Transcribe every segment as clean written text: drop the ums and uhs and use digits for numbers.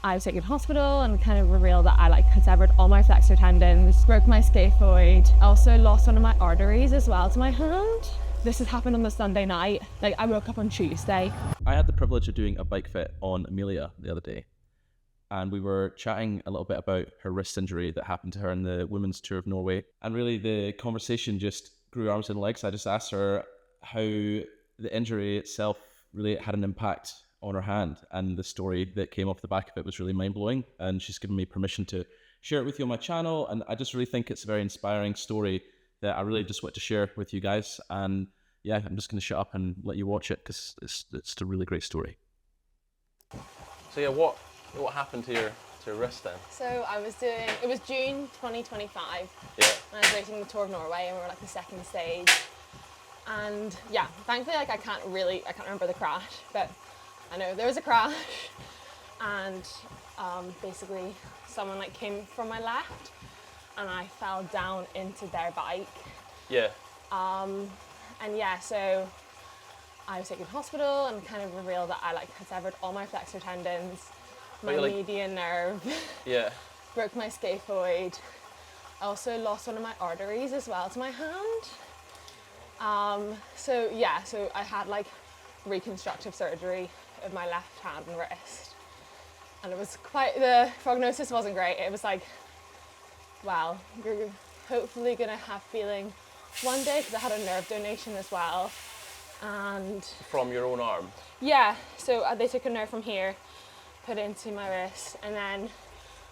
I was taken to hospital and kind of revealed that I had severed all my flexor tendons, broke my scaphoid. I also lost one of my arteries as well to my hand. This has happened on the Sunday night. I woke up on Tuesday. I had the privilege of doing a bike fit on Amelia the other day, and we were chatting a little bit about her wrist injury that happened to her in the Women's Tour of Norway. And really the conversation just grew arms and legs. I just asked her how the injury itself really had an impact on her hand, and the story that came off the back of it was really mind-blowing, and she's given me permission to share it with you on my channel. And I just really think it's a very inspiring story that I really just want to share with you guys. And yeah, I'm just going to shut up and let you watch it because it's a really great story. So yeah, what happened to your wrist then? So it was June 2025. Yeah. And I was racing the Tour of Norway, and we were the second stage. And yeah, thankfully I can't remember the crash, but I know there was a crash, and basically someone came from my left, and I fell down into their bike. Yeah. And yeah, so I was taken to hospital and kind of revealed that I had severed all my flexor tendons, my median nerve. Yeah. Broke my scaphoid. I also lost one of my arteries as well to my hand. So I had reconstructive surgery of my left hand and wrist, and it was the prognosis wasn't great. It was well, you're hopefully gonna have feeling one day, because I had a nerve donation as well. And from your own arm? Yeah, so they took a nerve from here, put it into my wrist, and then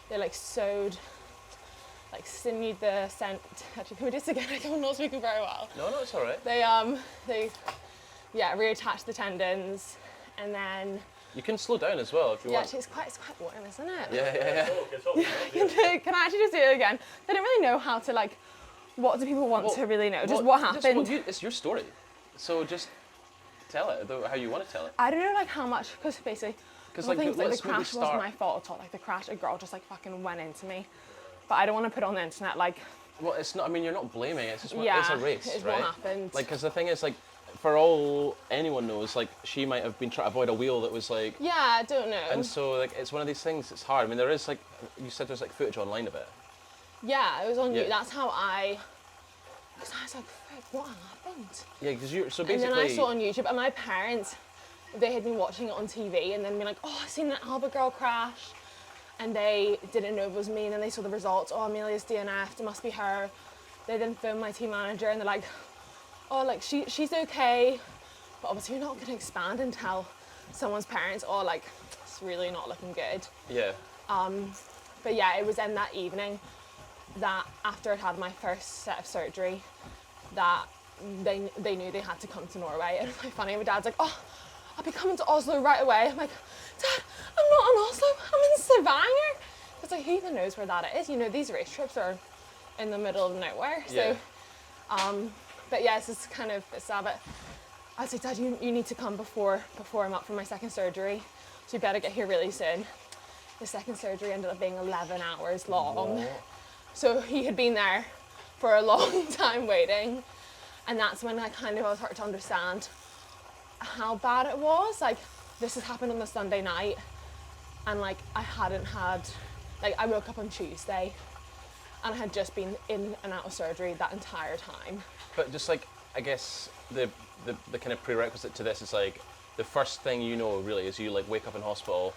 they sewed, sinewed the scent. Actually, can we do this again? I'm not speaking very well. No, it's all right. They reattached the tendons, and then you can slow down as well if you want. Actually, it's quite warm, isn't it? Yeah. Can I actually just do it again? They don't really know how to what do people want to really know? Just what happened? It's your story, so just tell it how you want to tell it. I don't know how much, because basically, the crash wasn't my fault at all. The crash, a girl just fucking went into me. But I don't want to put it on the internet Well, it's not. I mean, you're not blaming. It's just it's a race, it's right? What happened? Because the thing is, for all anyone knows, she might have been trying to avoid a wheel that was Yeah, I don't know. And so it's one of these things. It's hard. I mean, there is you said there's footage online of it. Yeah, it was on YouTube. That's how because I was frick, what happened? Yeah, because you're so basically. And then I saw it on YouTube, and my parents, they had been watching it on TV, and then been oh, I've seen that Alba girl crash, and they didn't know it was me, and then they saw the results. Oh, Amelia's DNF'd, it must be her. They then phoned my team manager, and they're oh, she's okay, but obviously you're not going to expand and tell someone's parents, oh, it's really not looking good. Yeah. But yeah, it was in that evening that after I'd had my first set of surgery, that they knew they had to come to Norway. And it's funny, my dad's oh, I'll be coming to Oslo right away. I'm Dad, I'm not in Oslo, I'm in Stavanger. Because who even knows where that is? These race trips are in the middle of nowhere. Yeah. So, but yeah, it's kind of sad. But I was Dad, you need to come before I'm up for my second surgery. So you better get here really soon. The second surgery ended up being 11 hours long. Whoa. So he had been there for a long time waiting. And that's when I was starting to understand how bad it was. This has happened on the Sunday night. And I hadn't had, I woke up on Tuesday, and I had just been in and out of surgery that entire time. But just I guess the kind of prerequisite to this is the first thing really is you wake up in hospital,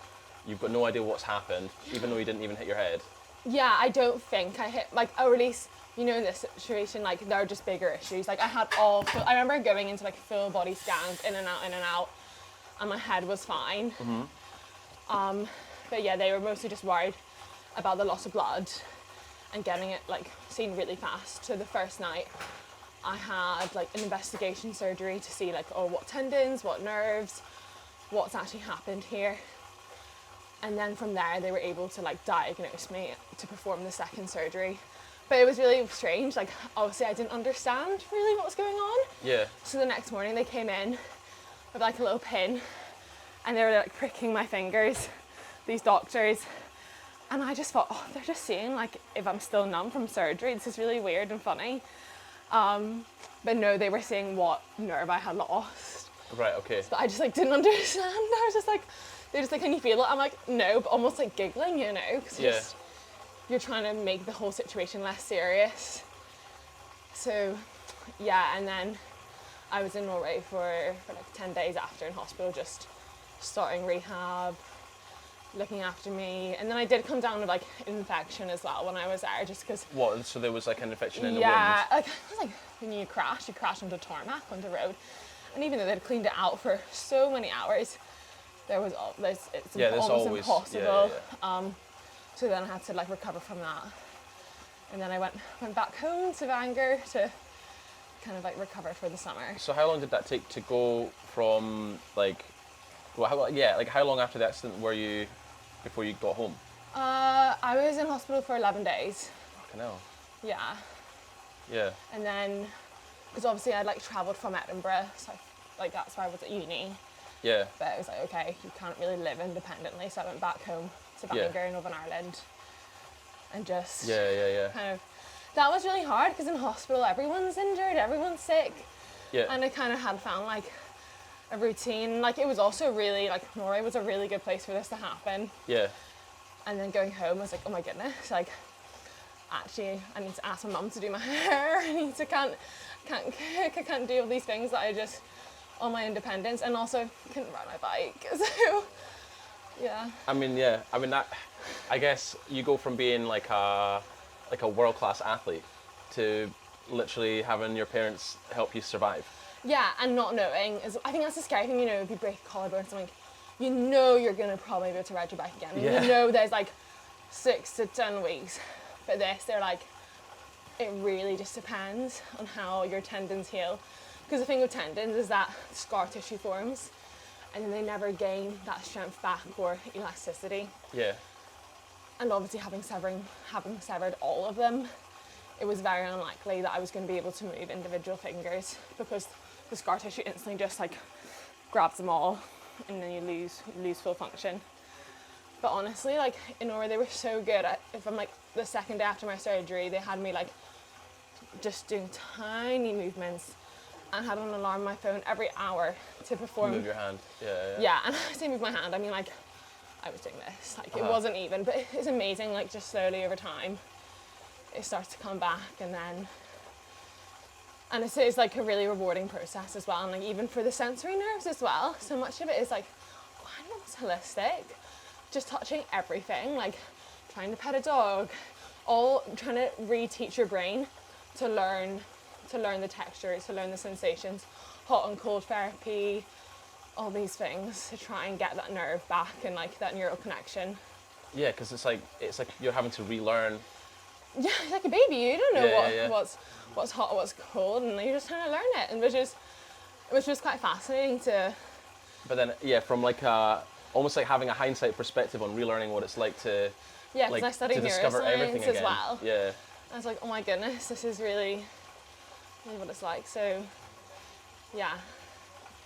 you've got no idea what's happened, even though you didn't even hit your head. Yeah, I don't think I hit, or at least, in this situation, there are just bigger issues. I had I remember going into full body scans, in and out, and my head was fine. Mm-hmm. But yeah, they were mostly just worried about the loss of blood and getting it seen really fast. So the first night, I had an investigation surgery to see what tendons, what nerves, what's actually happened here. And then from there, they were able to diagnose me to perform the second surgery. But it was really strange. Obviously I didn't understand really what was going on. Yeah. So the next morning they came in with a little pin, and they were pricking my fingers, these doctors. And I just thought, oh, they're just seeing if I'm still numb from surgery. This is really weird and funny. But no, they were seeing what nerve I had lost. Right, okay. But I just didn't understand. I was just They're just like, can you feel it? I'm like, no, but almost like giggling, you know, because Yeah. you're trying to make the whole situation less serious. So, yeah, and then I was in Norway for like 10 days after in hospital, just starting rehab, looking after me. And then I did come down with like infection as well when I was there, just because. What? So there was like an infection in the Yeah, wound? like, it was like when you crash onto tarmac, on the road. And even though they'd cleaned it out for so many hours, it's almost always, impossible. yeah. So then I had to like recover from that. And then I went back home to Bangor to kind of like recover for the summer. So how long did that take to go from like, how long after the accident were you before you got home? I was in hospital for 11 days. Fucking hell. Yeah. Yeah. And then, because obviously I'd like travelled from Edinburgh, so like that's where I was at uni. Yeah. But it was like, okay, you can't really live independently, so I went back home to Yeah. Bangor in Northern Ireland. And just Yeah. kind of, that was really hard because in hospital everyone's injured, everyone's sick. Yeah. And I kind of had found like a routine. Like it was also really, like Norway was a really good place for this to happen. Yeah. And then going home I was like, oh my goodness, like actually I need to ask my mum to do my hair. can't cook, I can't do all these things that I just, on my independence, and also couldn't ride my bike. So yeah. I mean, that, I guess you go from being like a world-class athlete to literally having your parents help you survive. Yeah, and not knowing I think that's the scary thing, you know, if you break a collarbone or something, you know you're gonna probably be able to ride your bike again. Yeah. You know there's like 6 to 10 weeks. But this, they're like, it really just depends on how your tendons heal. Because the thing with tendons is that scar tissue forms and then they never gain that strength back or elasticity. Yeah. And obviously having severed all of them, it was very unlikely that I was going to be able to move individual fingers because the scar tissue instantly just like grabs them all and then you lose full function. But honestly, like in Norway, they were so good. From like the second day after my surgery, they had me like just doing tiny movements and had an alarm on my phone every hour to perform. Move your hand. Yeah. Yeah, and I say move my hand, I mean like I was doing this. Like it wasn't even, but it's amazing. Like just slowly over time, it starts to come back, and it's like a really rewarding process as well. And like even for the sensory nerves as well, so much of it is like almost holistic. Just touching everything, like trying to pet a dog, all trying to reteach your brain to learn the textures, to learn the sensations, hot and cold therapy, all these things to try and get that nerve back and like that neural connection. Yeah, because it's like you're having to relearn. Yeah, like a baby, you don't know what's hot, what's cold, and you're just trying to learn it, and which was quite fascinating to. But then, from like almost like having a hindsight perspective on relearning what it's like to. Yeah, because I studied to discover everything neuroscience again. as well. Yeah. I was like, oh my goodness, this is really what it's like. So, yeah.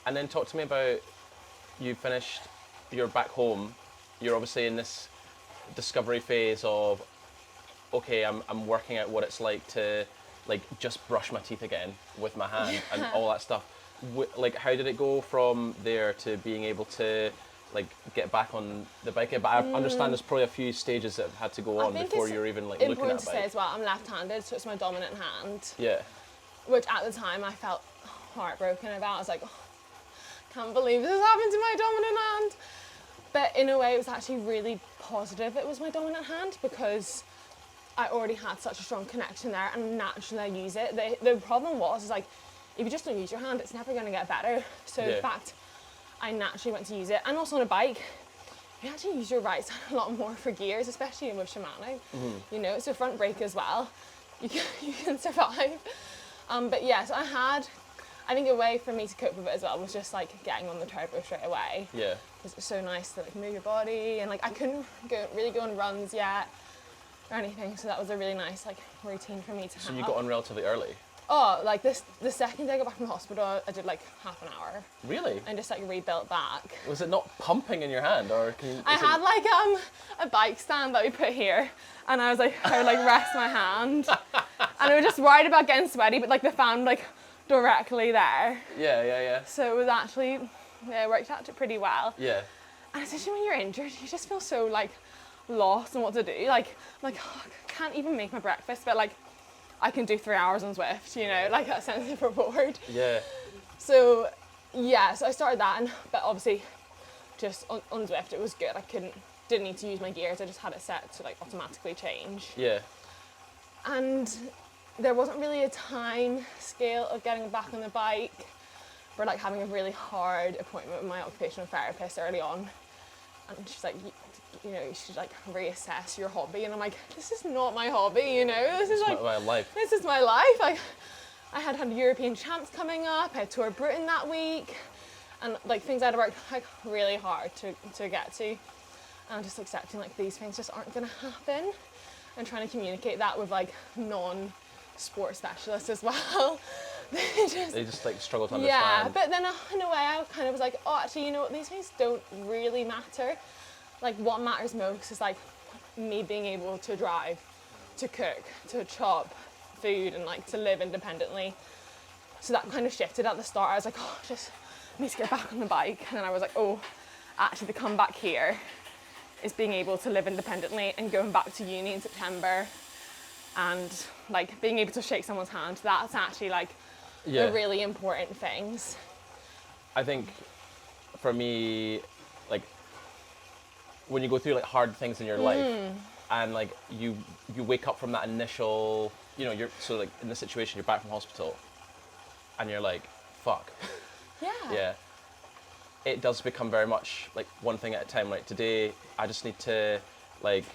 And then talk to me about, you finished, you're back home, you're obviously in this discovery phase of, okay, I'm working out what it's like to like just brush my teeth again with my hand and all that stuff. Like, how did it go from there to being able to like get back on the bike? But I understand there's probably a few stages that had to go on before you're even like looking at important a to bike. say as well, I'm left-handed, so it's my dominant hand. Yeah. Which at the time I felt heartbroken about. I was like, oh, can't believe this happened to my dominant hand. But in a way, it was actually really positive it was my dominant hand, because I already had such a strong connection there and naturally I use it. The problem was like, if you just don't use your hand, it's never going to get better. So in fact, I naturally went to use it. And also on a bike, you actually use your right side a lot more for gears, especially with Shimano. You know, it's a front brake as well. You can survive. But yeah, so I think a way for me to cope with it as well was just like getting on the turbo straight away. Yeah. Because it's so nice to like move your body, and like I couldn't really go on runs yet or anything, so that was a really nice like routine for me to have. So you got on relatively early? Oh, like the second day I got back from the hospital, I did like half an hour. Really? And just like rebuilt back. Was it not pumping in your hand, or I had like a bike stand that we put here, and I would like rest my hand, and I was just worried about getting sweaty, but like the fan like directly there. Yeah. So it was actually, it worked out pretty well. Yeah. And especially when you're injured, you just feel so like lost in what to do. Like, I'm like, oh, I can't even make my breakfast, but like, I can do 3 hours on Zwift, you know, like that sense of reward. Yeah. So yeah, so I started that, but obviously just on Zwift it was good. I didn't need to use my gears. I just had it set to like automatically change. Yeah. And there wasn't really a time scale of getting back on the bike. We're like having a really hard appointment with my occupational therapist early on, and she's like, you know, you should like reassess your hobby. And I'm like, this is not my hobby, you know. This is like my life. This is my life. Like, I had European champs coming up. I had Tour of Britain that week, and like things I'd worked like really hard to get to. And I'm just accepting like these things just aren't gonna happen, and trying to communicate that with like non-sport specialists as well. They just like struggle to understand. Yeah, but then in a way I kind of was like, oh, actually, you know what, these things don't really matter. Like, what matters most is like me being able to drive, to cook, to chop food, and like to live independently. So that kind of shifted at the start. I was like, oh, just need to get back on the bike. And then I was like, oh, actually the comeback here is being able to live independently and going back to uni in September, and like being able to shake someone's hand. That's actually like the really important things. I think for me, like when you go through like hard things in your life, and like you wake up from that initial, you know, you're so like in this situation, you're back from hospital, and you're like, fuck. Yeah. It does become very much like one thing at a time. Like today, I just need to like,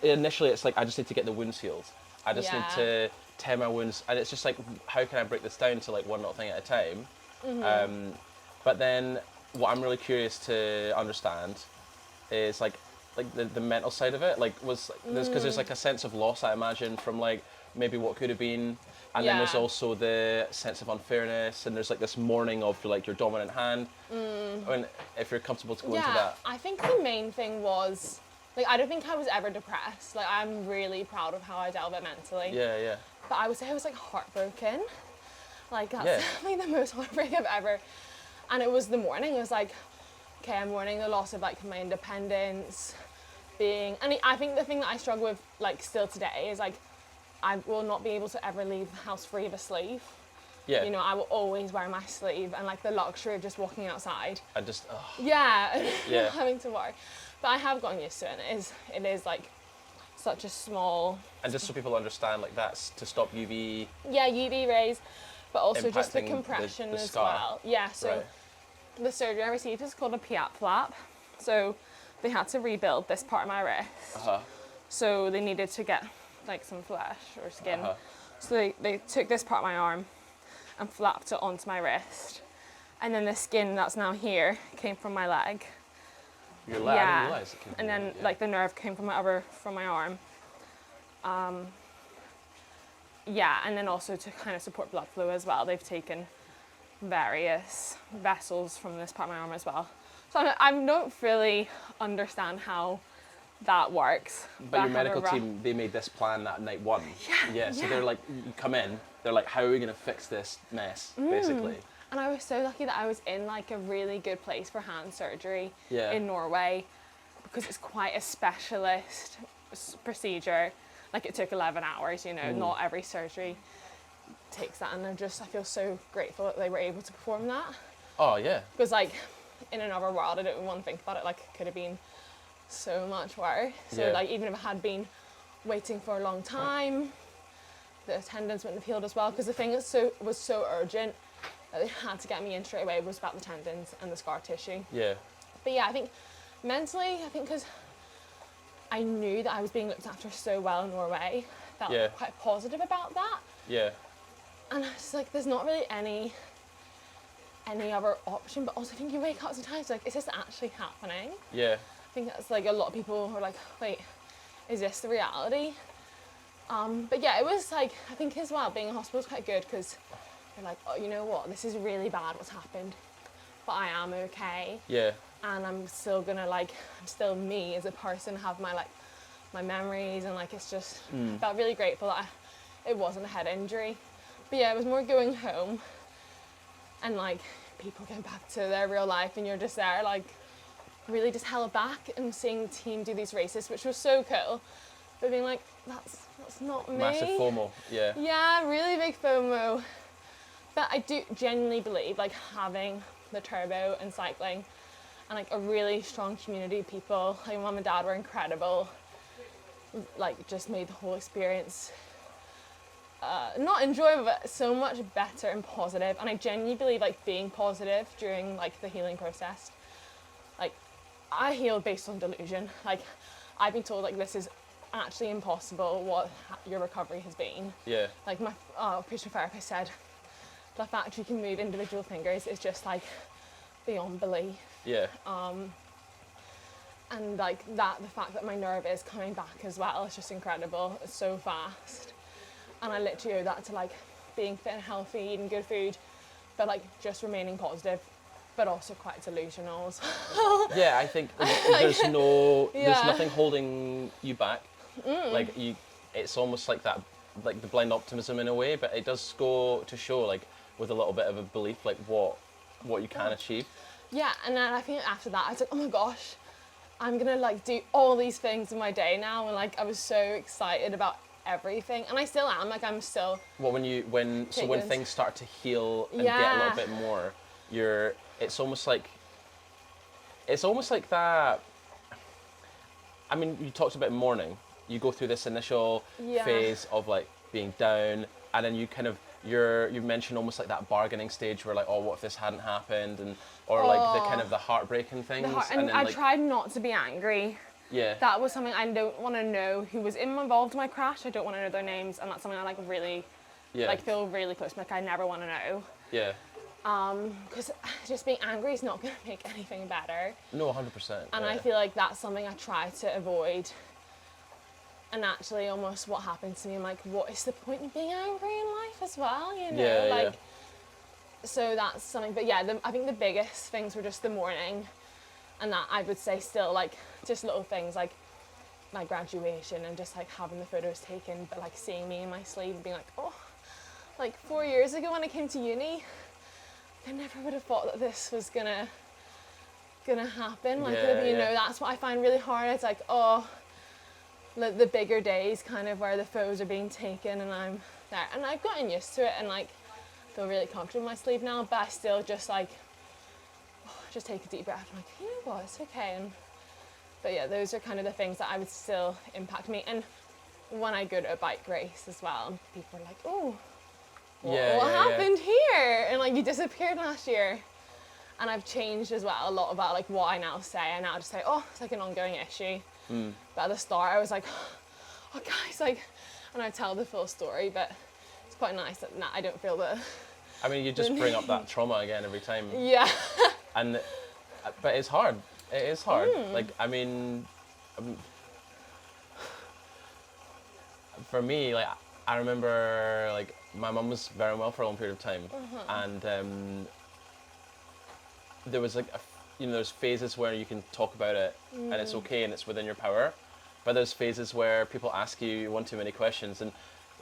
initially it's like I just need to get the wounds healed. I just need to tend my wounds, and it's just like, how can I break this down to like one little thing at a time? But then what I'm really curious to understand is like the mental side of it. Like because there's like a sense of loss, I imagine, from like maybe what could have been, and then there's also the sense of unfairness, and there's like this mourning of like your dominant hand. I mean, if you're comfortable to go into that. I think the main thing was, like, I don't think I was ever depressed. Like, I'm really proud of how I dealt with it mentally. Yeah. But I would say I was like heartbroken. Like, that's definitely the most heartbreak I've ever. And it was the mourning. It was like, okay, I'm mourning the loss of like my independence, and I think the thing that I struggle with like still today is like, I will not be able to ever leave the house free of a sleeve. Yeah. You know, I will always wear my sleeve, and like the luxury of just walking outside. I just. Yeah. Having to worry. But I have gotten used to it, and it is like such a small. And just so people understand, like that's to stop UV. Yeah, UV rays, but also just the impacting compression the as scar. well. Yeah, so Right. the surgery I received is called a PIAP flap. So they had to rebuild this part of my wrist. So they needed to get like some flesh or skin. So they took this part of my arm and flapped it onto my wrist. And then the skin that's now here came from my leg. Your leg, I didn't realize it came from And then your leg, like the nerve came from my arm. And then also to kind of support blood flow as well, they've taken various vessels from this part of my arm as well. So I don't really understand how that works. But your medical team, they made this plan that night one. So they're like, you come in, they're like, how are we going to fix this mess, basically? And I was so lucky that I was in like a really good place for hand surgery in Norway, because it's quite a specialist procedure. Like, it took 11 hours, you know, not every surgery takes that. And I feel so grateful that they were able to perform that. Oh, yeah. Because like in another world, I don't even want to think about it, like it could have been so much worse. So like, even if I had been waiting for a long time, the tendons wouldn't have healed as well, because the thing that was so urgent that they had to get me in straight away was about the tendons and the scar tissue. Yeah. But yeah, I think mentally, because I knew that I was being looked after so well in Norway, I felt quite positive about that. Yeah. And it's like, there's not really any other option, but also I think you wake up sometimes like, is this actually happening? Yeah. I think that's like a lot of people are like, wait, is this the reality? But yeah, it was like, I think as well, being in hospital is quite good, because you're like, oh, you know what, this is really bad what's happened, but I am okay. Yeah. And I'm still gonna I'm still me as a person, have my memories, and like, it's just, felt really grateful that it wasn't a head injury. But yeah, it was more going home and like people getting back to their real life, and you're just there like, really just held back and seeing the team do these races, which was so cool. But being like, that's not me. Massive FOMO, yeah. Yeah, really big FOMO. But I do genuinely believe like having the turbo and cycling and like a really strong community of people, like mum and dad were incredible, like just made the whole experience not enjoyable but so much better and positive. And I genuinely believe like being positive during like the healing process, like I healed based on delusion. Like I've been told like this is actually impossible what your recovery has been. Yeah. Like my occupational therapist said, the fact you can move individual fingers is just like beyond belief. Yeah. And like that, the fact that my nerve is coming back as well, it's just incredible. It's so fast. And I literally owe that to like being fit and healthy, eating good food, but like just remaining positive, but also quite delusional as well. Yeah, I think there's nothing holding you back. Like it's almost like that, like the blind optimism in a way, but it does go to show like with a little bit of a belief, like what you can achieve. Yeah, and then I think after that, I was like, oh my gosh, I'm gonna like do all these things in my day now, and like I was so excited about everything, and I still am. Like I'm still. Well, when things start to heal and get a little bit more, it's almost like that. I mean, you talked about mourning. You go through this initial phase of like being down, and then you kind of you mentioned almost like that bargaining stage where like, oh, what if this hadn't happened, or like the kind of the heartbreaking things. And then, I like, tried not to be angry. Yeah. That was something I don't want to know who was involved in my crash. I don't want to know their names, and that's something I like really, like feel really close. Like I never want to know. Yeah. Because just being angry is not going to make anything better. No, 100%. And I feel like that's something I try to avoid. And actually, almost what happened to me, I'm like, what is the point in being angry in life as well? You know, Yeah, like. So that's something. But yeah, I think the biggest things were just the mourning, and that I would say still like just little things like my graduation and just like having the photos taken, but like seeing me in my sleeve and being like, oh, like 4 years ago when I came to uni, I never would have thought that this was gonna happen. Like you know, that's what I find really hard. It's like, oh, the bigger days kind of where the photos are being taken and I'm there, and I've gotten used to it and like feel really comfortable in my sleep now, but I still just like just take a deep breath. I'm like, you know what, it's okay. But yeah, those are kind of the things that I would still impact me. And when I go to a bike race as well, people are like, oh, what happened here? And like, you disappeared last year. And I've changed as well a lot about like what I now say. I now just say, oh, it's like an ongoing issue. But at the start I was like, oh guys, like, and I tell the full story, but it's quite nice that I don't feel that. I mean, you just bring up that trauma again every time. Yeah. But it's hard. It is hard. Like, I mean, for me, like, I remember, like, my mum was very well for a long period of time, and there was like, there's phases where you can talk about it and it's okay and it's within your power, but there's phases where people ask you one too many questions, and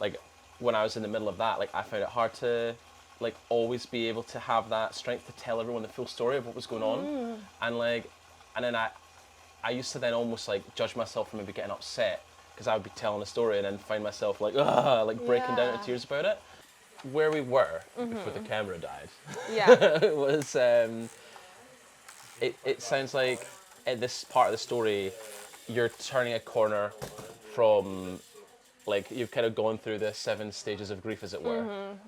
like when I was in the middle of that, like I found it hard to like always be able to have that strength to tell everyone the full story of what was going on, and then I used to then almost like judge myself for maybe getting upset because I would be telling a story and then find myself like breaking down into tears about it. Where we were before the camera died was it sounds like at this part of the story you're turning a corner from like you've kind of gone through the 7 stages of grief, as it were,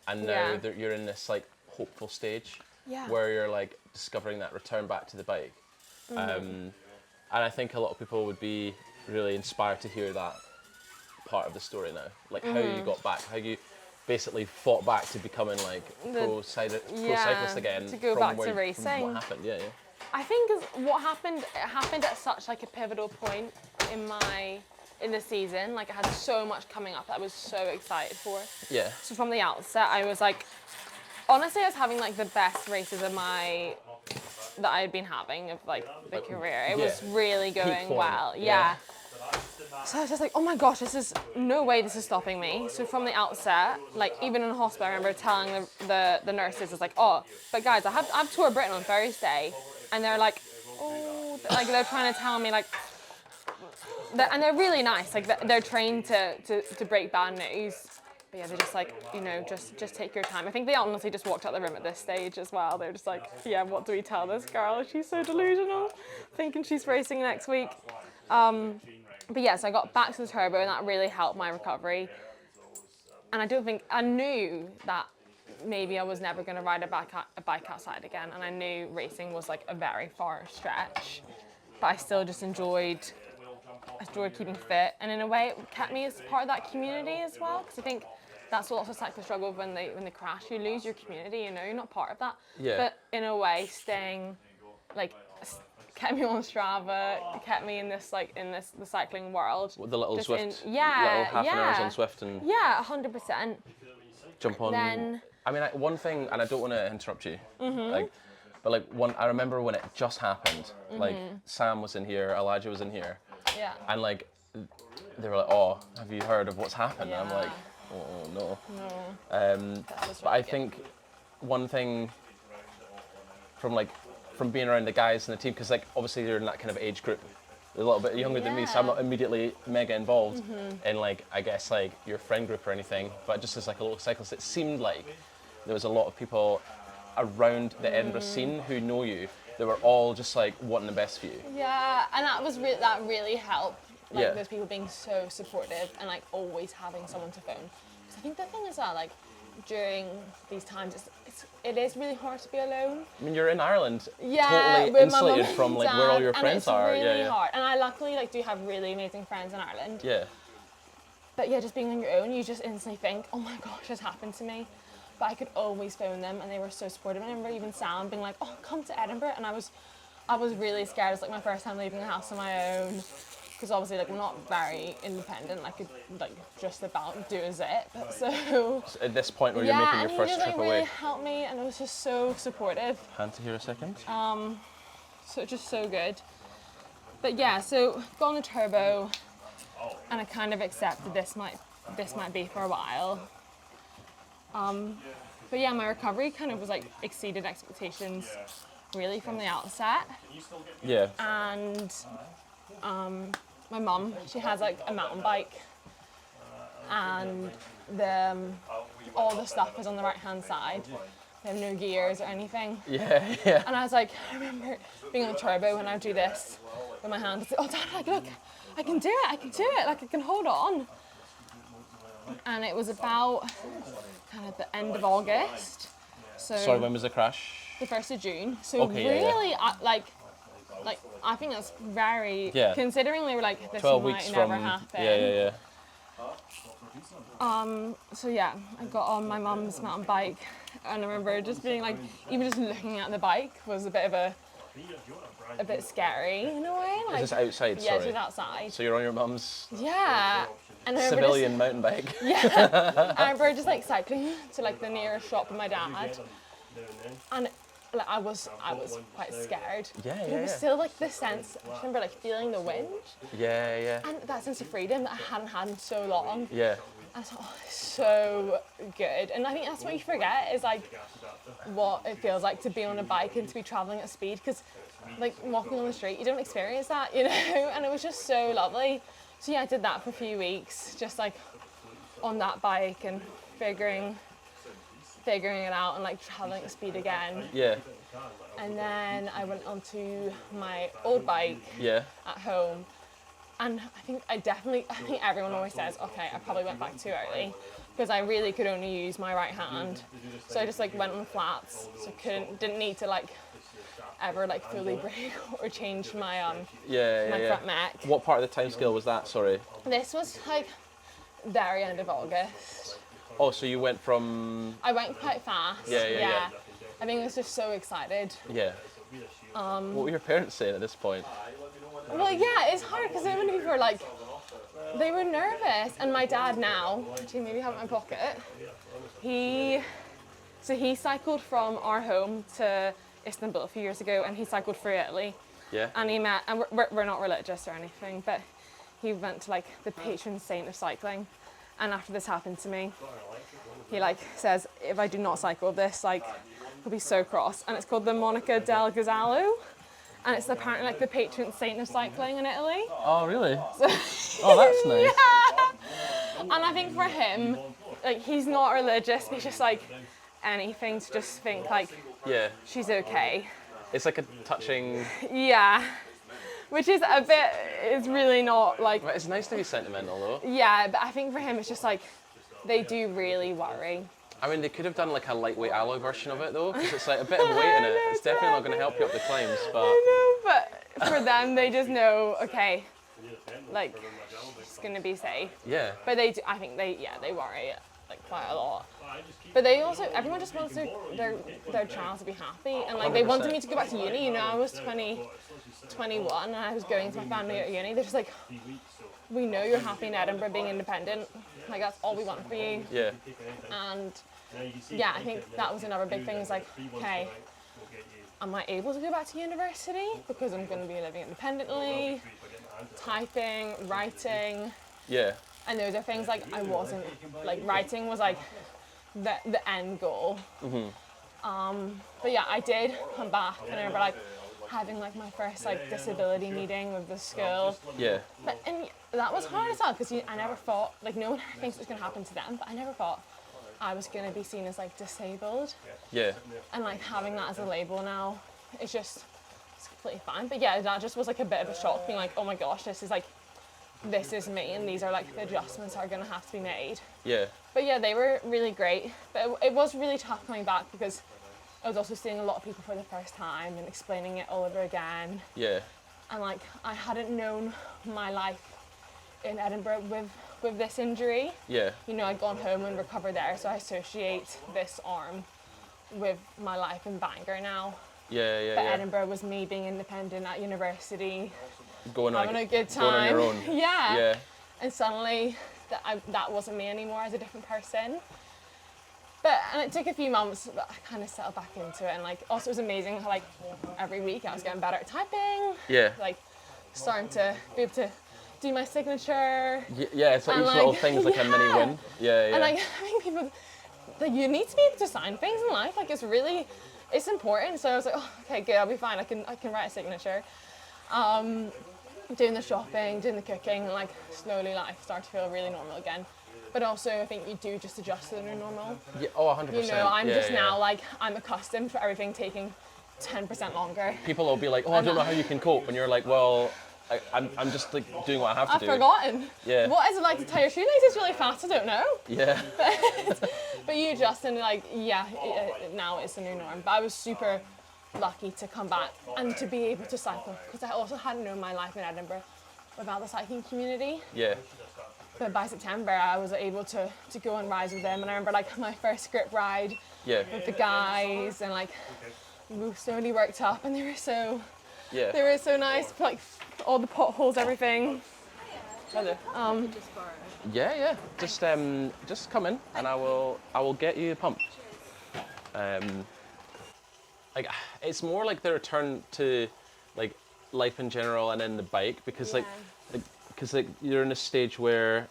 and now you're in this like hopeful stage where you're like discovering that return back to the bike. And I think a lot of people would be really inspired to hear that part of the story now, like how you got back, how you basically fought back to becoming like pro cyclist again, to go back to racing. From what happened, I think what happened, it happened at such like a pivotal point in the season. Like I had so much coming up that I was so excited for. Yeah. So from the outset, I was like, honestly, I was having like the best races of that I had been having of like the career. It was really going well. Yeah. So I was just like, oh my gosh, this is no way this is stopping me. So from the outset, like even in hospital, I remember telling the nurses, I was like, oh, but guys, I have tour Britain on Thursday, and they're like, oh, Like they're trying to tell me like, and they're really nice. Like they're trained to break bad news. But yeah, they're just like, just take your time. I think they honestly just walked out the room at this stage as well. They're just like, yeah, what do we tell this girl? She's so delusional, thinking she's racing next week. But yeah, so I got back to the turbo and that really helped my recovery. And I knew that maybe I was never going to ride a bike outside again. And I knew racing was like a very far stretch, but I still just enjoyed keeping fit. And in a way, it kept me as part of that community as well. Because I think that's what lots of cyclists struggle with when they crash. You lose your community, you're not part of that. Yeah. But in a way, staying, like, kept me on Strava, kept me in the cycling world. With the little Just Swift, little half an hours on Swift and Yeah, 100%. jump on. Then, I mean, one thing, and I don't want to interrupt you, I remember when it just happened, like Sam was in here, Elijah was in here, yeah. and like they were like, "Oh, have you heard of what's happened?" Yeah. I'm like, "Oh no." No. But I think one thing from being around the guys in the team, because like obviously they're in that kind of age group, they're a little bit younger than me, so I'm not immediately mega involved in like I guess like your friend group or anything. But just as like a little cyclist, it seemed like there was a lot of people around the Edinburgh scene who know you. They were all just like wanting the best for you. Yeah, and that really helped. Like Yeah. those people being so supportive and like always having someone to phone. Because I think the thing is that like during these times, it is really hard to be alone. I mean, you're in Ireland, Yeah, totally with my mum insulated and from like where all your dad, friends and are. it's really Yeah. hard. And I luckily like do have really amazing friends in Ireland. Yeah. But yeah, just being on your own, you just instantly think, oh my gosh, this happened to me. But I could always phone them, and they were so supportive. I remember even Sam being like, oh, come to Edinburgh, and I was really scared. It was like my first time leaving the house on my own, because obviously like I'm not very independent. I could like just about do a zip. So At this point where you're making your and first he just trip like away. really helped me, and it was just so supportive. Hand to here a second. So just so good. But yeah, so got on the turbo, and I kind of accepted this might be for a while. But yeah, my recovery kind of was like exceeded expectations really from the outset. Yeah. And my mum, she has like a mountain bike, and all the stuff is on the right hand side. They have no gears or anything. Yeah. And I was like, I remember being on the turbo when I would do this with my hands. Oh, Dad, like, look, I can do it, like I can hold on. And it was about kind of the end of August. So Sorry, when was the crash? the 1st of June. So Okay, yeah, really, like I think that's very, considering they were like, this 12 might weeks never from. happen. Yeah. So yeah, I got on my mum's mountain bike, and I remember just being like, even just looking at the bike was a bit scary in a way. Like, Is this outside? yeah, Sorry. she's outside. So you're on your mum's Yeah. And I remember civilian mountain bike. I remember just like cycling to like the nearest shop with my dad, and like I was quite scared. Yeah. But it was still like the sense. I remember like feeling the wind Yeah. and that sense of freedom that I hadn't had in so long. Yeah. I was like, oh, it's so good. And I think that's what you forget is like what it feels like to be on a bike and to be traveling at speed, because like walking on the street, you don't experience that, and it was just so lovely. So yeah, I did that for a few weeks, just like on that bike and figuring it out and like traveling at speed again. Yeah. And then I went onto my old bike Yeah. at home, and I think everyone always says, okay, I probably went back too early, because I really could only use my right hand. So I just like went on flats, so didn't need to like ever like fully brake or change my front mech. What part of the timescale was that? Sorry. This was like very end of August. Oh, so you went from. I went quite fast. Yeah. I think I was just so excited. Yeah. What were your parents saying at this point? Well, yeah, it's hard because so many people were like, they were nervous. And my dad now, actually maybe have it in my pocket, he cycled from our home to Istanbul a few years ago, and he cycled through Italy. Yeah. And he met, and we're not religious or anything, but he went to like the patron saint of cycling. And after this happened to me, he like says, if I do not cycle this, like he'll be so cross. And it's called the Monica del Gazzello. and it's apparently like the patron saint of cycling in Italy. Oh, really? Oh, that's nice. And I think for him, like he's not religious, but he's just like anything to just think like Yeah. she's okay. It's like a touching... Yeah. Which is a bit, it's really not like, But it's nice to be sentimental, though. yeah, but I think for him it's just like, they do really worry. I mean, they could have done like a lightweight alloy version of it, though, because it's like a bit of weight in it. It's definitely not going to help you up the climbs, but... I know, but for them, they just know, okay, like, she's gonna be safe. Yeah. But they do, I think they worry like quite a lot. But they also, everyone just wants their child to be happy, and like they wanted 100%. me to go back to uni. You know, I was 21, and I was going to my family at uni. They're just like, we know you're happy in Edinburgh being independent. Like that's all we want for you. Yeah. And yeah, I think that was another big thing. Is like, okay, am I able to go back to university because I'm going to be living independently, typing, writing. Yeah. And those are things like I wasn't, like writing was like the end goal. But yeah, I did come back, and I remember like having like my first like disability meeting with the school. Yeah. But and that was hard as well because I never thought, like no one thinks it's going to happen to them, but I never thought I was going to be seen as like disabled. Yeah. And like having that as a label now, it's completely fine. But yeah, that just was like a bit of a shock, being like, oh my gosh, this is me, and these are like the adjustments that are going to have to be made. Yeah. But yeah, they were really great. But it was really tough coming back because I was also seeing a lot of people for the first time and explaining it all over again. Yeah. And like I hadn't known my life in Edinburgh with this injury. Yeah. You know, I'd gone home and recovered there, so I associate this arm with my life in Bangor now. Yeah, yeah, But yeah. Edinburgh was me being independent at university, Going on, having a good going on time. your own. Yeah. Yeah. And suddenly that wasn't me anymore as a different person. And it took a few months, but I kind of settled back into it. And like, also it was amazing how like every week I was getting better at typing. Yeah. Like starting to be able to do my signature. Yeah, it's like And, each little like, thing's like a mini yeah. win. Yeah, yeah. And like, I think people, like you need to be able to sign things in life. Like it's important. So I was like, oh, okay, good, I'll be fine. I can write a signature. Doing the shopping, doing the cooking, and like slowly life started to feel really normal again. But also I think you do just adjust to the new normal. Yeah, oh, 100%. You know, I'm yeah, just yeah. now like, I'm accustomed to everything taking 10% longer. People will be like, oh, I don't know how you can cope. And you're like, well, I'm just like doing what I have to I've do. forgotten. Yeah. What is it like to tie your shoelaces really fast? I don't know. Yeah. But you adjust and like, yeah, now it's the new norm. But I was super lucky to come back and to be able to cycle because I also hadn't known my life in Edinburgh without the cycling community. Yeah. But by September I was able to go and ride with them, and I remember like my first grip ride Yeah. with the guys, and like we slowly worked up, and they were so Yeah. nice, like all the potholes, everything. Hello. Yeah. Just come in, and I will get you a pump. Like it's more like the return to like life in general, and then the bike, because because you're in a stage where,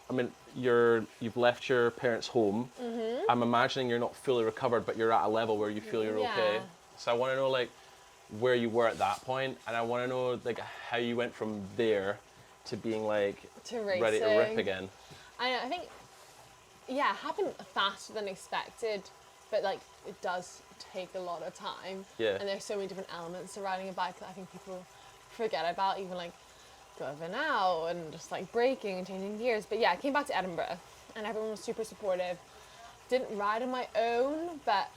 I mean, you've left your parents' home. Mm-hmm. I'm imagining you're not fully recovered, but you're at a level where you feel you're okay. Yeah. So I want to know like where you were at that point, and I want to know like how you went from there to being like To ready to rip racing. again. I think, yeah, it happened faster than expected, but like it does take a lot of time. Yeah. And there's so many different elements to riding a bike that I think people forget about, even like driving out and just like braking and changing gears. But yeah, I came back to Edinburgh and everyone was super supportive. Didn't ride on my own, but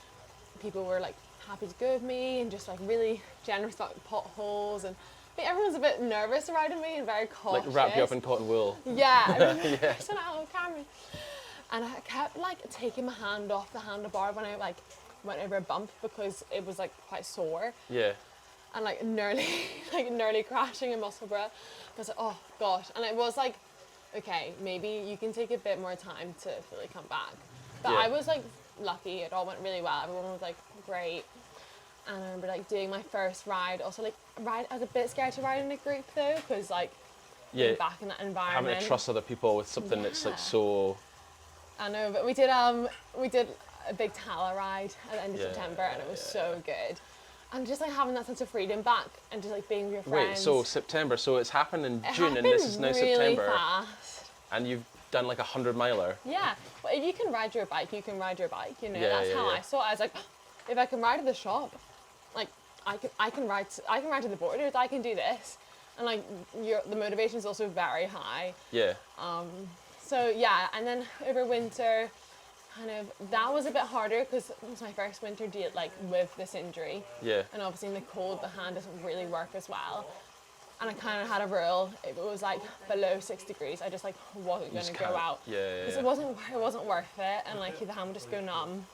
people were like happy to go with me and just like really generous about potholes, and I think everyone's a bit nervous around me and very cautious. Like wrap you up in cotton wool. Yeah, I remember person out on camera. And I kept like taking my hand off the handlebar when I like went over a bump because it was like quite sore, Yeah. and like nearly crashing in Musselburgh. I was like, oh gosh, and it was like, okay, maybe you can take a bit more time to fully come back. But Yeah. I was like lucky, it all went really well. Everyone was like great. And I remember like doing my first ride. Also like I was a bit scared to ride in a group though, because like Yeah. being back in that environment. Having to trust other people with something that's like Yeah. so. I know, but we did a big Tala ride at the end of Yeah, September, and it was so good. And just like having that sense of freedom back and just like being with your friends. Wait, so September, so it's happened in it June and happened this is now really September fast. and you've done like 100-miler. Yeah, well, if you can ride your bike, you can ride your bike. You know, Yeah, that's yeah, how yeah. I saw it. I was like, if I can ride to the shop, like I can ride to the borders. I can do this, and like the motivation is also very high. Yeah. So yeah, and then over winter, kind of that was a bit harder because it was my first winter deal like with this injury, Yeah. and obviously in the cold the hand doesn't really work as well. And I kind of had a rule: if it was like below 6 degrees, I just like wasn't going to go can't. out. Yeah, yeah, Because yeah. it wasn't worth it, and like the hand would just go numb.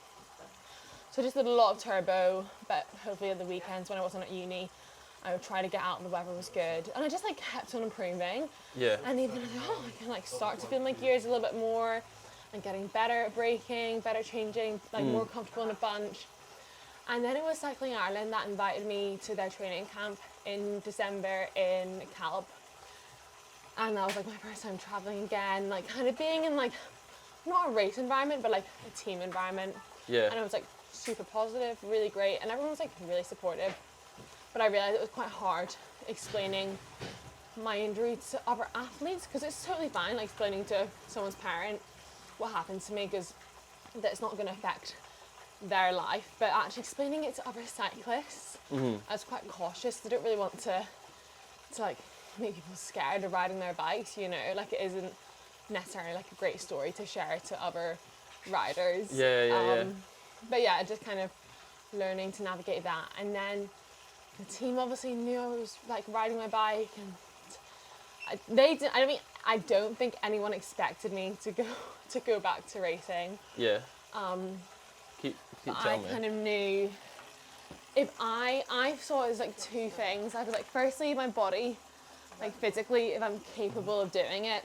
So I just did a lot of turbo, but hopefully at the weekends when I wasn't at uni, I would try to get out and the weather was good. And I just like kept on improving. Yeah. And even I can like start to feel my gears a little bit more and getting better at braking, better changing, like more comfortable in a bunch. And then it was Cycling Ireland that invited me to their training camp in December in Calp. And that was like my first time traveling again, like kind of being in like, not a race environment, but like a team environment. Yeah. And it was like super positive, really great, and everyone was like really supportive. But I realized it was quite hard explaining my injury to other athletes, because it's totally fine like explaining to someone's parent what happened to me, because that's not going to affect their life, but actually explaining it to other cyclists, I was quite cautious. I don't really want to like make people scared of riding their bikes, you know, like it isn't necessarily like a great story to share to other riders. Yeah. But yeah, just kind of learning to navigate that. And then the team obviously knew I was like riding my bike, and I don't think anyone expected me to go back to racing. Yeah. Keep But I telling me. kind of knew if I saw it as like two things. I was like, firstly, my body, like physically, if I'm capable of doing it,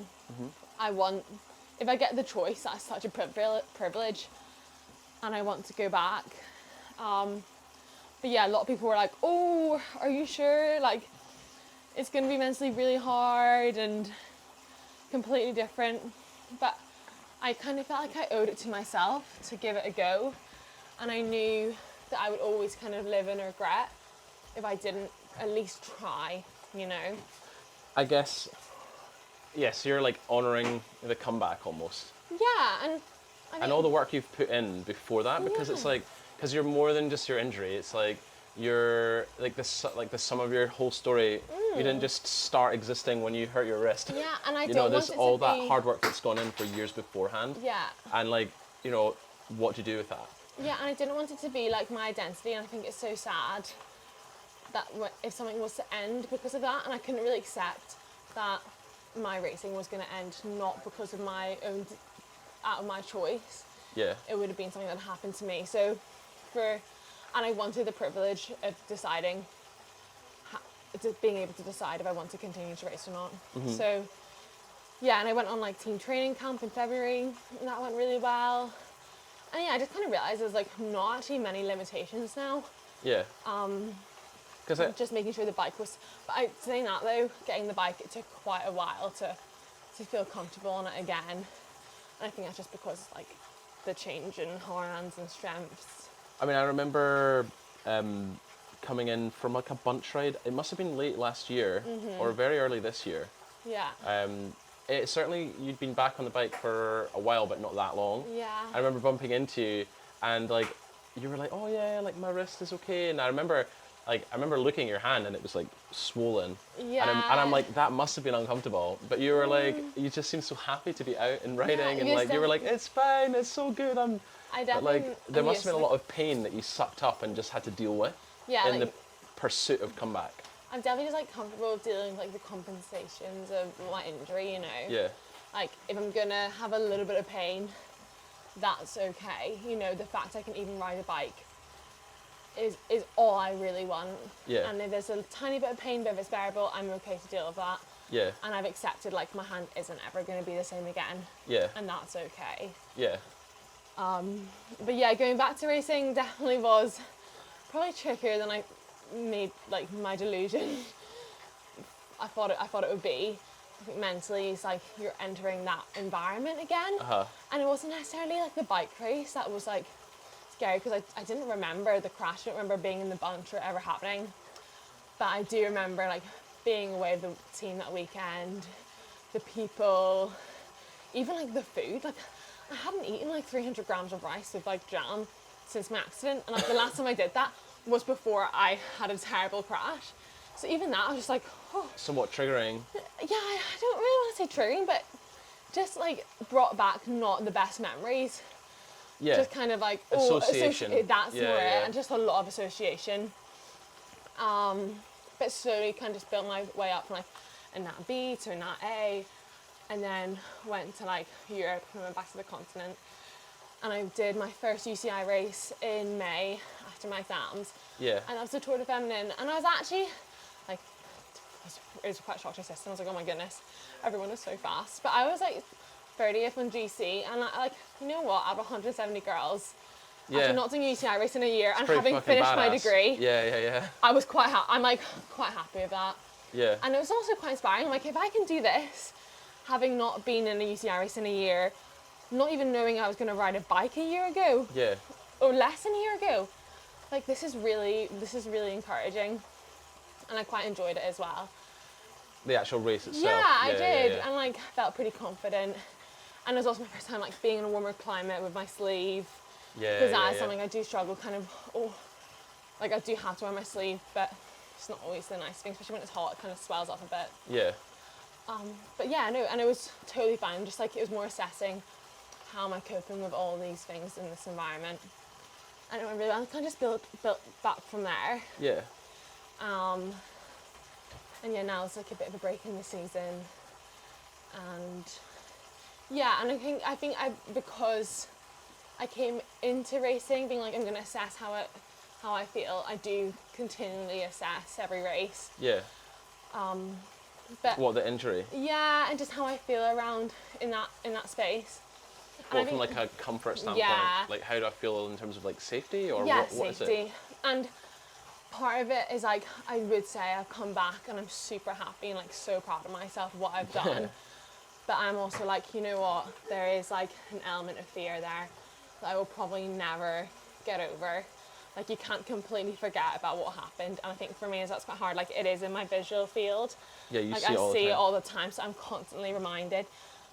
if I get the choice, that's such a privilege, and I want to go back. But yeah, a lot of people were like, oh, are you sure? Like, it's going to be mentally really hard and completely different. But I kind of felt like I owed it to myself to give it a go. And I knew that I would always kind of live in regret if I didn't at least try, you know? I guess, yes, you're like honouring the comeback almost. Yeah, and I And all the work you've put in before that, because it's like, because you're more than just your injury. It's like you're like the sum of your whole story. You didn't just start existing when you hurt your wrist. yeah, and I You don't know, there's want it to all be, that hard work that's gone in for years beforehand. Yeah. And like, you know, what to do with that. Yeah, and I didn't want it to be like my identity, and I think it's so sad that if something was to end because of that, and I couldn't really accept that my racing was going to end not because of my own, out of my choice. Yeah. It would have been something that happened to me. So and I wanted the privilege of deciding, being able to decide if I want to continue to race or not. So yeah, and I went on like team training camp in February, and that went really well. And yeah, I just kind of realised there's like not actually many limitations now. Yeah. Because Just making sure the bike was, but saying that though, getting the bike, it took quite a while to feel comfortable on it again. And I think that's just because like the change in hands and strengths. I mean, I remember coming in from like a bunch ride. It must have been late last year or very early this year. Yeah. It certainly, you'd been back on the bike for a while, but not that long. Yeah. I remember bumping into you, and like you were like, "Oh yeah, like my wrist is okay." And I remember looking at your hand, and it was like swollen. Yeah. And I'm like, that must have been uncomfortable. But you were like, you just seemed so happy to be out and riding, and like you were like, "It's fine, it's so good." I But definitely. like, there must have been a lot of pain that you sucked up and just had to deal with Yeah, in like, the pursuit of comeback. I'm definitely just like comfortable dealing with like the compensations of my injury, you know. Yeah. Like if I'm gonna have a little bit of pain, that's okay. You know, the fact I can even ride a bike is all I really want. Yeah. And if there's a tiny bit of pain, but if it's bearable, I'm okay to deal with that. Yeah. And I've accepted like my hand isn't ever gonna be the same again. Yeah. And that's okay. Yeah. But yeah, going back to racing definitely was probably trickier than I made like my delusion. I thought it would be. I think mentally it's like you're entering that environment again. Uh-huh. And it wasn't necessarily like the bike race that was like scary because I didn't remember the crash. I don't remember being in the bunch or ever happening. But I do remember like being away with the team that weekend, the people, even like the food. Like I hadn't eaten like 300 grams of rice with like jam since my accident. And like the last time I did that was before I had a terrible crash. So even that, I was just like, oh. Somewhat triggering. Yeah, I don't really want to say triggering, but just like brought back not the best memories. Yeah. Just kind of like Association. That's Yeah, more yeah. it, and just a lot of association. But slowly kind of just built my way up from like a Nat B to a Nat A, and then went to like Europe and went back to the continent. And I did my first UCI race in May after my exams. Yeah. And that was the Tour de Feminine, and I was actually like, it was quite shocked to system. I was like, oh my goodness, everyone is so fast. But I was like 30th on GC, and I, like, you know what, out of 170 girls, after not doing a UCI race in a year and Pretty having fucking finished my badass. degree, Yeah. I was quite I'm like quite happy with that. Yeah. And it was also quite inspiring. I'm like, if I can do this, having not been in a UCI race in a year, not even knowing I was going to ride a bike a year ago, Yeah. or less than a year ago, like this is really encouraging, and I quite enjoyed it as well. The actual race itself. Yeah, I did, Yeah. and like felt pretty confident. And it was also my first time like being in a warmer climate with my sleeve, because that is something I do struggle kind of. Oh, like I do have to wear my sleeve, but it's not always the nice thing, especially when it's hot. It kind of swells up a bit. Yeah. But yeah, no, and it was totally fine. Just like it was more assessing how am I coping with all these things in this environment. And it went really well. I kind of just built back from there. Yeah. And yeah, now it's like a bit of a break in the season. And yeah, and I think because I came into racing being like, I'm going to assess how I feel. I do continually assess every race. Yeah. But What, the injury? yeah, and just how I feel around in that space. And I What, from think- like a comfort standpoint? Yeah. Like how do I feel in terms of like safety or yeah, what is it? safety. And part of it is like, I would say I've come back and I'm super happy and like so proud of myself, what I've done. But I'm also like, you know what, there is like an element of fear there that I will probably never get over. Like you can't completely forget about what happened. And I think for me that's quite hard. Like it is in my visual field. Yeah, you like see it all the time. it all the time, so I'm constantly reminded.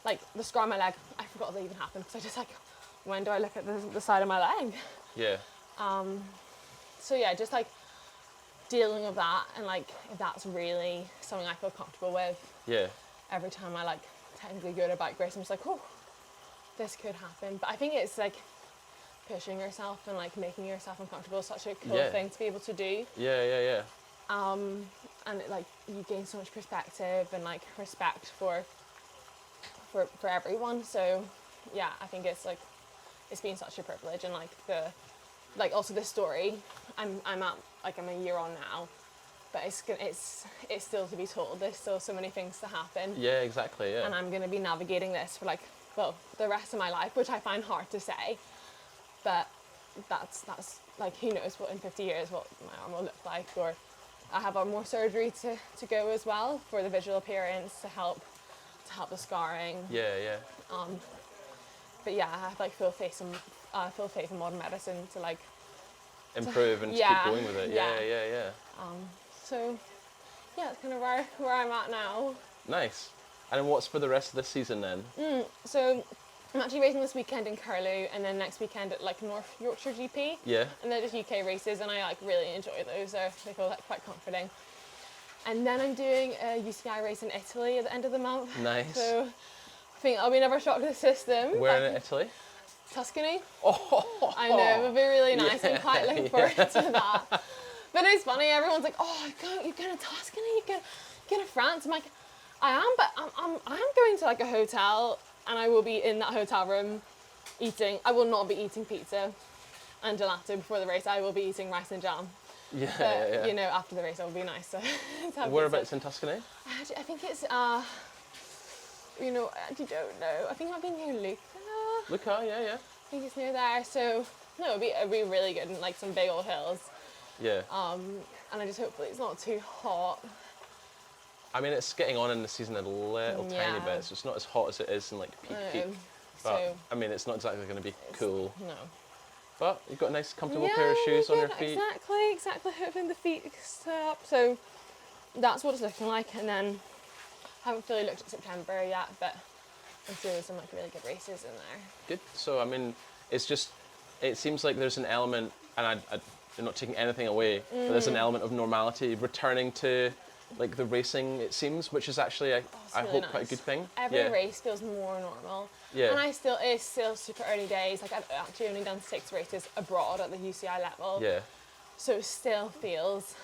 Like the scar on my leg, I forgot that even happened because I just like, when do I look at the side of my leg? Yeah. So yeah, just like dealing with that, and like if that's really something I feel comfortable with, Yeah. every time I like technically go to bike race, I'm just like, oh, this could happen. But I think it's like pushing yourself and like making yourself uncomfortable is such a cool Yeah. thing to be able to do. Yeah. And it, like you gain so much perspective and like respect for everyone. So yeah, I think it's like it's been such a privilege, and like also this story, I'm at like I'm a year on now, but it's still to be told. There's still so many things to happen. Yeah, exactly, yeah. And I'm going to be navigating this for like, well, the rest of my life, which I find hard to say. But that's like, who knows what in 50 years what my arm will look like, or I have more surgery to go as well for the visual appearance to help the scarring. Yeah. But yeah, I have like full faith in modern medicine to like Improve and yeah, keep going with it. Yeah. so yeah, that's kind of where I'm at now. Nice. And then what's for the rest of this season then? So I'm actually racing this weekend in Curlew, and then next weekend at like North Yorkshire GP. Yeah. And they're just UK races, and I like really enjoy those. They feel like quite comforting. And then I'm doing a UCI race in Italy at the end of the month. Nice. So I think I'll be another shock to the system. Where in Italy? Tuscany. Oh, I know, it'll be really nice. I'm quite looking forward yeah. to that. But it's funny, everyone's like, oh, you're going to Tuscany, you're going to France. I'm like, I am, but I'm going to like a hotel, and I will be in that hotel room eating. I will not be eating pizza and gelato before the race. I will be eating rice and jam. Yeah, But, yeah. you know, after the race, it will be nice to have Whereabouts pizza. in Tuscany? I think it's, you know, I actually don't know. I think I've been near Lucca. Lucca, yeah. I think it's near there. So, no, it'll be really good, and like some big old hills. Yeah. And I just hopefully it's not too hot. I mean, it's getting on in the season a little tiny Yeah. bit, so it's not as hot as it is in like peak. But So I mean, it's not exactly going to be cool. no. But you've got a nice comfortable pair of shoes on your feet. Exactly. Hoping the feet stay up. So that's what it's looking like. And then I haven't fully looked at September yet, but I'm sure there's some like really good races in there. Good. So I mean, it's just, it seems like there's an element, and I'm not taking anything away, but there's an element of normality returning to like the racing, it seems, which is actually, I really hope, quite a nice. good thing. Every Yeah. race feels more normal. Yeah. And it's still super early days. Like I've actually only done 6 races abroad at the UCI level. Yeah. So it still feels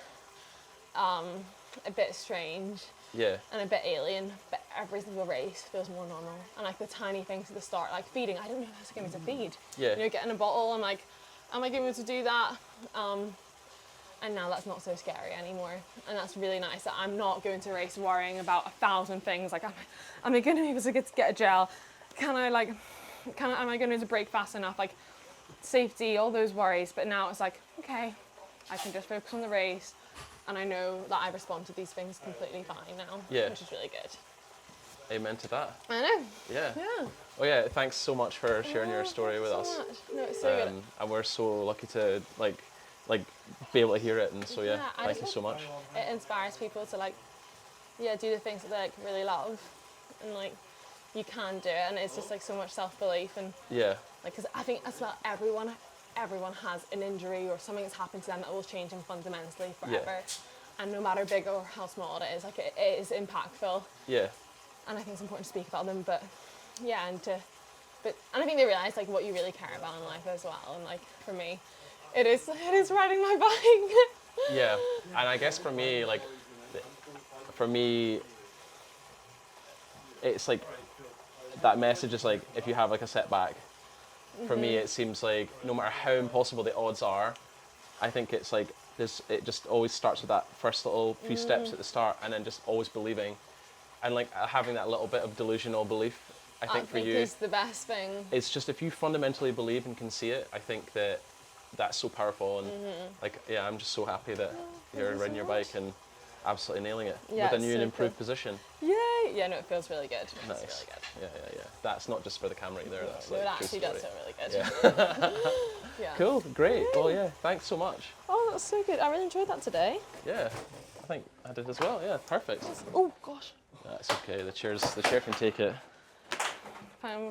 a bit strange Yeah. and a bit alien, but every single race feels more normal. And like the tiny things at the start, like feeding, I don't know if I was going to feed. Yeah. You know, getting a bottle, I'm like, am I going to do that? And now that's not so scary anymore. And that's really nice that I'm not going to race worrying about 1,000 things. Like, am I going to be able to get a gel? Am I going to break fast enough? Like, safety, all those worries. But now it's like, okay, I can just focus on the race. And I know that I respond to these things completely fine now, Yeah. which is really good. Amen to that. I know. Yeah. Yeah. Oh yeah, thanks so much for sharing your story with Thanks us. so much. No, it's so good. And we're so lucky to like be able to hear it, and so yeah, I thank you just so much. It inspires people to like, yeah, do the things that they like really love, and like, you can do it, and it's just like so much self-belief, and Yeah. like, because I think as well, everyone has an injury or something that's happened to them that will change them fundamentally forever, and no matter big or how small it is, like it is impactful, Yeah. and I think it's important to speak about them, but yeah, and I think they realise like what you really care about in life as well, and like for me, it is riding my bike. Yeah. And I guess for me, it's like that message is like, if you have like a setback, for me it seems like no matter how impossible the odds are, I think it's like it just always starts with that first little few steps at the start, and then just always believing, and like having that little bit of delusional belief. I think for you, is the best thing. it's just if you fundamentally believe and can see it, I think that's so powerful, and like, yeah, I'm just so happy that you're riding your bike and absolutely nailing it Yeah, with a it's new and so improved cool. position. Yay! Yeah, no, it feels really good. Nice. It's really good. Yeah. That's not just for the camera either. That's No, like it true actually does story. feel really good. Yeah. Cool, great. Well, yeah, thanks so much. Oh, that's so good. I really enjoyed that today. Yeah, I think I did as well. Yeah, perfect. Oh gosh. That's okay. The chair can take it. Fine.